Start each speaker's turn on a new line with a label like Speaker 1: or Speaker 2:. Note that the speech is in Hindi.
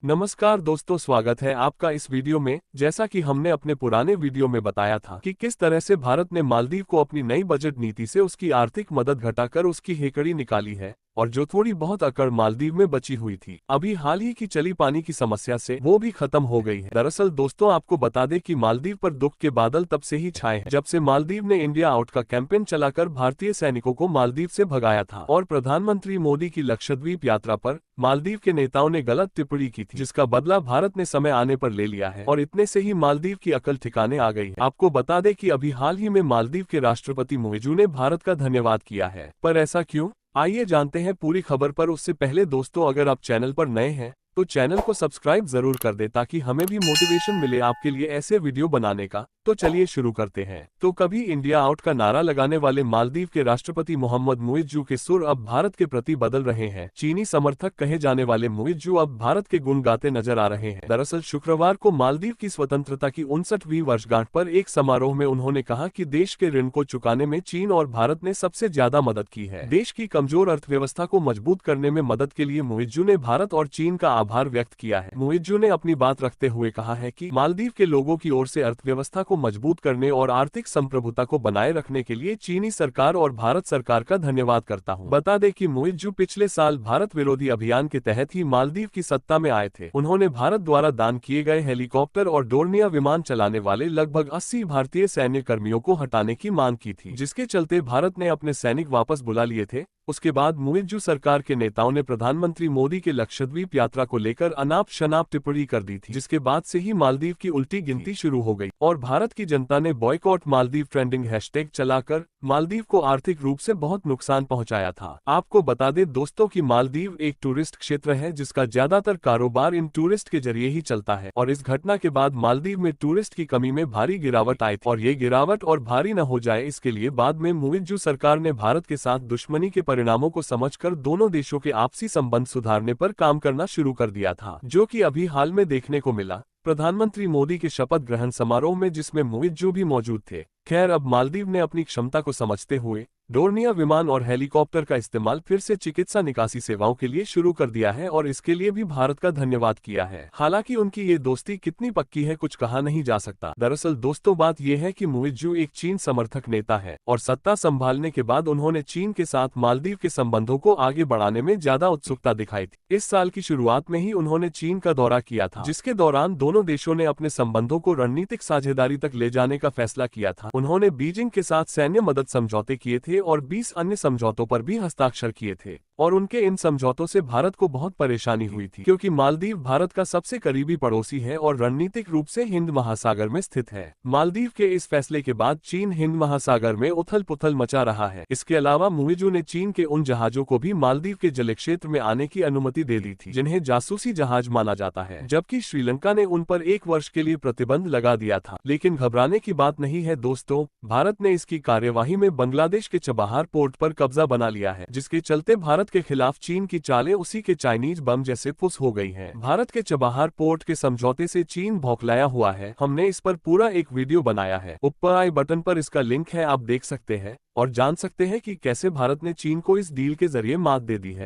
Speaker 1: नमस्कार दोस्तों, स्वागत है आपका इस वीडियो में। जैसा कि हमने अपने पुराने वीडियो में बताया था कि किस तरह से भारत ने मालदीव को अपनी नई बजट नीति से उसकी आर्थिक मदद घटाकर उसकी हेकड़ी निकाली है और जो थोड़ी बहुत अकड़ मालदीव में बची हुई थी, अभी हाल ही की चली पानी की समस्या से वो भी खत्म हो गई है। दरअसल दोस्तों, आपको बता दें कि मालदीव पर दुख के बादल तब से ही छाए हैं जब से मालदीव ने इंडिया आउट का कैंपेन चलाकर भारतीय सैनिकों को मालदीव से भगाया था और प्रधानमंत्री मोदी की लक्षद्वीप यात्रा पर मालदीव के नेताओं ने गलत टिप्पणी की थी, जिसका बदला भारत ने समय आने पर ले लिया है और इतने से ही मालदीव की अकल ठिकाने आ गई है। आपको बता दें कि अभी हाल ही में मालदीव के राष्ट्रपति मुइज़ु ने भारत का धन्यवाद किया है, पर ऐसा क्यों? आइए जानते हैं पूरी खबर। पर उससे पहले दोस्तों, अगर आप चैनल पर नए हैं तो चैनल को सब्सक्राइब जरूर कर दे ताकि हमें भी मोटिवेशन मिले आपके लिए ऐसे वीडियो बनाने का। तो चलिए शुरू करते हैं। तो कभी इंडिया आउट का नारा लगाने वाले मालदीव के राष्ट्रपति मोहम्मद मुइज़्ज़ू के सुर अब भारत के प्रति बदल रहे हैं। चीनी समर्थक कहे जाने वाले मुइज़्ज़ू अब भारत के गुण गाते नजर आ रहे हैं। दरअसल शुक्रवार को मालदीव की स्वतंत्रता की 59वीं वर्षगांठ पर एक समारोह में उन्होंने कहा कि देश के ऋण को चुकाने में चीन और भारत ने सबसे ज्यादा मदद की है। देश की कमजोर अर्थव्यवस्था को मजबूत करने में मदद के लिए मुइज़्ज़ू ने भारत और चीन का आभार व्यक्त किया है। मुइज़्ज़ू ने अपनी बात रखते हुए कहा है कि मालदीव के लोगों की ओर से अर्थव्यवस्था को मजबूत करने और आर्थिक संप्रभुता को बनाए रखने के लिए चीनी सरकार और भारत सरकार का धन्यवाद करता हूं। बता दें कि मुइज़्ज़ू पिछले साल भारत विरोधी अभियान के तहत ही मालदीव की सत्ता में आए थे। उन्होंने भारत द्वारा दान किए गए हेलीकॉप्टर और डोर्नियर विमान चलाने वाले लगभग 80 भारतीय सैन्य कर्मियों को हटाने की मांग की थी, जिसके चलते भारत ने अपने सैनिक वापस बुला लिए थे। उसके बाद मुइज़्ज़ू सरकार के नेताओं ने प्रधानमंत्री मोदी के लक्षद्वीप यात्रा को लेकर अनाप शनाप टिप्पणी कर दी थी, जिसके बाद से ही मालदीव की उल्टी गिनती शुरू हो गई और भारत की जनता ने बॉयकॉट मालदीव ट्रेंडिंग हैशटैग चलाकर मालदीव को आर्थिक रूप से बहुत नुकसान पहुंचाया था। आपको बता दें दोस्तों कि मालदीव एक टूरिस्ट क्षेत्र है जिसका ज्यादातर कारोबार इन टूरिस्ट के जरिए ही चलता है और इस घटना के बाद मालदीव में टूरिस्ट की कमी में भारी गिरावट आई थी और ये गिरावट और भारी न हो जाए इसके लिए बाद में मुइज़्ज़ू सरकार ने भारत के साथ दुश्मनी के परिणामों को समझकर दोनों देशों के आपसी संबंध सुधारने पर काम करना शुरू कर दिया था, जो कि अभी हाल में देखने को मिला प्रधानमंत्री मोदी के शपथ ग्रहण समारोह में, जिसमें मुइज़्ज़ू भी मौजूद थे। खैर, अब मालदीव ने अपनी क्षमता को समझते हुए डोर्नियर विमान और हेलीकॉप्टर का इस्तेमाल फिर से चिकित्सा निकासी सेवाओं के लिए शुरू कर दिया है और इसके लिए भी भारत का धन्यवाद किया है। हालांकि उनकी ये दोस्ती कितनी पक्की है कुछ कहा नहीं जा सकता। दरअसल दोस्तों, बात यह है कि मुइज़्ज़ू एक चीन समर्थक नेता है और सत्ता संभालने के बाद उन्होंने चीन के साथ मालदीव के संबंधों को आगे बढ़ाने में ज्यादा उत्सुकता दिखाई थी। इस साल की शुरुआत में ही उन्होंने चीन का दौरा किया था, जिसके दौरान दोनों देशों ने अपने संबंधों को रणनीतिक साझेदारी तक ले जाने का फैसला किया था। उन्होंने बीजिंग के साथ सैन्य मदद समझौते किए थे और 20 अन्य समझौतों पर भी हस्ताक्षर किए थे और उनके इन समझौतों से भारत को बहुत परेशानी हुई थी, क्योंकि मालदीव भारत का सबसे करीबी पड़ोसी है और रणनीतिक रूप से हिंद महासागर में स्थित है। मालदीव के इस फैसले के बाद चीन हिंद महासागर में उथल पुथल मचा रहा है। इसके अलावा मुइज़्ज़ू ने चीन के उन जहाजों को भी मालदीव के जल क्षेत्र में आने की अनुमति दे दी थी जिन्हें जासूसी जहाज माना जाता है, जबकि श्रीलंका ने उन पर 1 वर्ष के लिए प्रतिबंध लगा दिया था। लेकिन घबराने की बात नहीं है दोस्तों, भारत ने इसकी कार्यवाही में बांग्लादेश के चबाहार पोर्ट पर कब्जा बना लिया है, जिसके चलते भारत के खिलाफ चीन की चालें उसी के चाइनीज बम जैसे फुस हो गई हैं। भारत के चबाहार पोर्ट के समझौते से चीन भौंकलाया हुआ है। हमने इस पर पूरा एक वीडियो बनाया है, ऊपर आई बटन पर इसका लिंक है, आप देख सकते हैं और जान सकते हैं कि कैसे भारत ने चीन को इस डील के जरिए मात दे दी है।